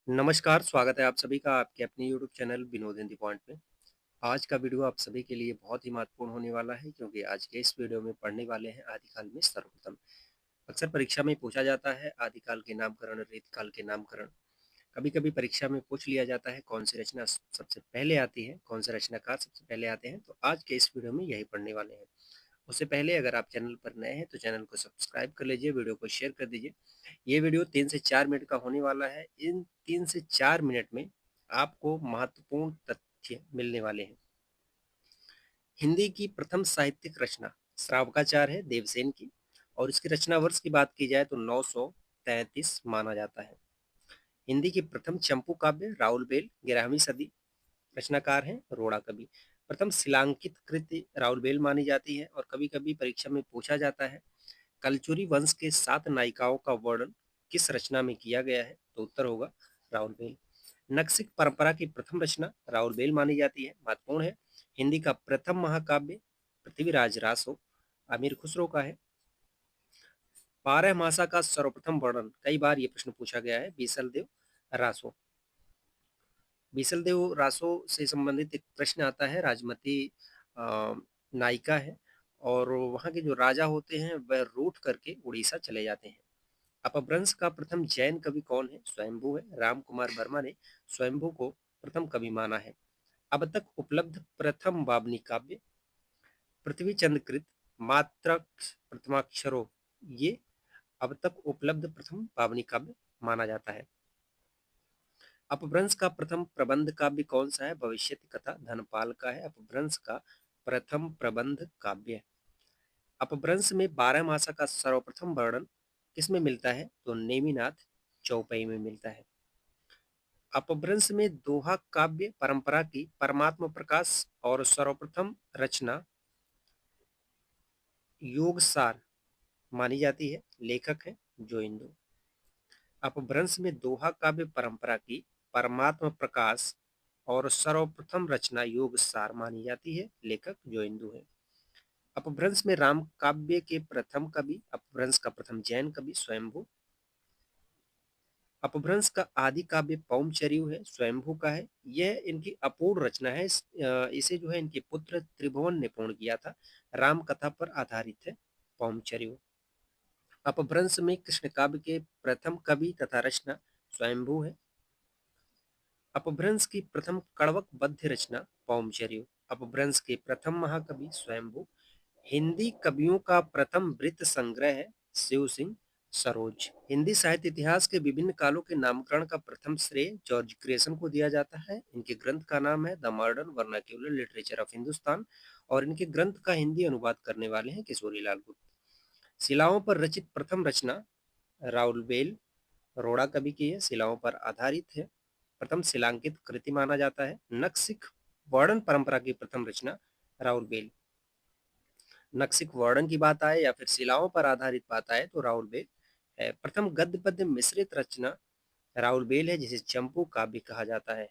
नमस्कार, स्वागत है आप सभी का आपके अपने YouTube channel Vinod in the point में। आज का वीडियो आप सभी के लिए बहुत ही महत्वपूर्ण होने वाला है क्योंकि आज के इस वीडियो में पढ़ने वाले हैं आदिकाल में सर्वप्रथम। अक्सर परीक्षा में पूछा जाता है आदिकाल के नामकरण, रीतकाल के नामकरण। कभी-कभी परीक्षा में पूछ लिया जाता है कौन सी रचना सबसे पहले आती है, कौन से रचनाकार सबसे पहले आते हैं, तो आज के इस वीडियो में यही पढ़ने वाले हैं। उससे पहले अगर आप चैनल पर नए हैं तो चैनल को सब्सक्राइब कर लीजिए, वीडियो को शेयर कर दीजिए। ये वीडियो 3 से 4 मिनट का होने वाला है। इन 3 से 4 मिनट में आपको महत्वपूर्ण तथ्य मिलने वाले हैं। हिंदी की प्रथम साहित्यिक रचना श्रावकाचार है देवसेन की, और इसकी रचना वर्ष की बात की जाए तो 933 माना जाता है। हिंदी की प्रथम चंपू काव्य राउल बेल 11वीं सदी, रचनाकार हैं रोड़ा कवि। प्रथम शिलांकित कृति राउल बेल मानी जाती है और कभी-कभी परीक्षा में पूछा जाता है कलचुरी वंश के 7 नायिकाओं का वर्णन किस रचना में किया गया है, तो उत्तर होगा राउलबेल। नक्सिक परंपरा की प्रथम रचना राउलबेल मानी जाती है, महत्वपूर्ण है। हिंदी का प्रथम महाकाव्य पृथ्वीराज रासो अमीर खुसरो का है। बारहमासा का सर्वप्रथम वर्णन, कई बार ये प्रश्न पूछा गया है, बीसलदेव रासो। बीसलदेव रासो से संबंधित एक प्रश्न आता है। राजमती नायिका है और वहाँ के जो राजा होते हैं वह रूठ करके उड़ीसा चले जाते हैं। अपभ्रंश का प्रथम जैन कवि कौन है? स्वयंभू है। राम कुमार वर्मा ने स्वयंभू को प्रथम कवि माना है। अब तक उपलब्ध प्रथम वाग्मी काव्य पृथ्वी चंद्र कृत मात्र प्रथमाक्षरों, ये अब तक उपलब्ध प्रथम वाग्मी काव्य माना जाता है। अपभ्रंश का प्रथम प्रबंध काव्य कौन सा है? भविष्यति कथा धनपाल का है अपभ्रंश का प्रथम प्रबंध काव्य। अपभ्रंश में 12 मासा का सर्वप्रथम वर्णन किसमें मिलता है? तो नेमिनाथ चौपाई में मिलता है। अपभ्रंश में दोहा काव्य परंपरा की परमात्मा प्रकाश और सर्वप्रथम रचना योगसार मानी जाती है, लेखक है जोइंदो। अपभ्रंश में दोहा काव्य परंपरा की परमात्मा प्रकाश और सर्वप्रथम रचना योगसार मानी जाती है, लेखक जोइंदो है। अपभ्रंश में राम काव्य के प्रथम कवि, अपभ्रंश का प्रथम जैन कवि स्वयंभू। अपभ्रंश का आदि काव्य पौमचर्यु है, स्वयंभू का है। यह इनकी अपूर्ण रचना है। इसे जो है इनके पुत्र त्रिभुवन ने पूर्ण किया था। राम कथा पर आधारित है पौमचर्यु। अपभ्रंश में कृष्ण काव्य के प्रथम कवि तथा रचना स्वयंभू है। अपभ्रंश की प्रथम कड़वक बद्य रचना पौमचर्यु। अपभ्रंश के प्रथम महाकवि स्वयंभू। हिंदी कवियों का प्रथम वृत्त संग्रह है शिव सिंह सरोज। हिंदी साहित्य इतिहास के विभिन्न कालों के नामकरण का प्रथम श्रेय जॉर्ज ग्रेसन को दिया जाता है। इनके ग्रंथ का नाम है the modern vernacular literature of Hindustan और इनके ग्रंथ का हिंदी अनुवाद करने वाले हैं किशोरीलाल गुप्त। शिलाओं पर रचित प्रथम रचना राउलबेल रोड़ा कवि की है, शिलाओं पर आधारित है, प्रथम शिलांकित कृति माना जाता है। नक्सिक वर्णन परंपरा की प्रथम रचना राउलबेल। नक्सिक वर्णन की बात आए या फिर शिलाओं पर आधारित बात आए तो राउलबेल है। प्रथम गद्य पद्य मिश्रित रचना राउलबेल है जिसे चंपू काव्य कहा जाता है।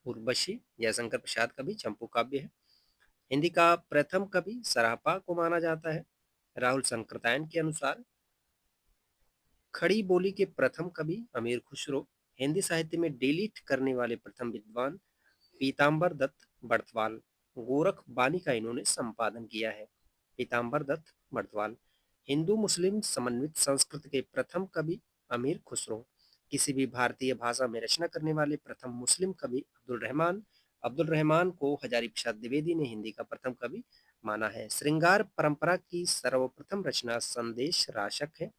उर्वशी जयशंकर प्रसाद का भी चंपू काव्य है। हिंदी का प्रथम कवि सरापा को माना जाता है राहुल संकृतायन के अनुसार। खड़ी बोली के प्रथम कवि अमीर खुसरो। हिंदी साहित्य में डिलीट करने वाले प्रथम विद्वान पीताम्बर दत्त बड़तवाल। गोरख बानी का इन्होंने संपादन किया है, पीताम्बर दत्त बड़तवाल। हिंदू मुस्लिम समन्वित संस्कृत के प्रथम कवि अमीर खुसरो। किसी भी भारतीय भाषा में रचना करने वाले प्रथम मुस्लिम कवि अब्दुल रहमान। अब्दुल रहमान को हजारी प्रसाद द्विवेदी ने हिंदी का प्रथम कवि माना है। श्रृंगार परंपरा की सर्वप्रथम रचना संदेश राशक है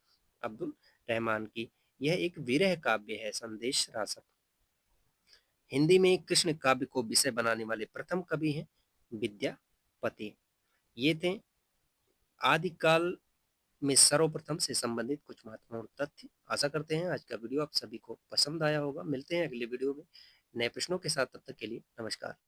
अब्दुल रहमान की। यह एक विरह काव्य है संदेश राशक। हिंदी में कृष्ण काव्य को विषय बनाने वाले प्रथम कवि हैं विद्यापति। ये थे आदिकाल में सर्वप्रथम से संबंधित कुछ महत्वपूर्ण तथ्य। आशा करते हैं आज का वीडियो आप सभी को पसंद आया होगा। मिलते हैं अगले वीडियो में नए प्रश्नों के साथ, तब तक के लिए नमस्कार।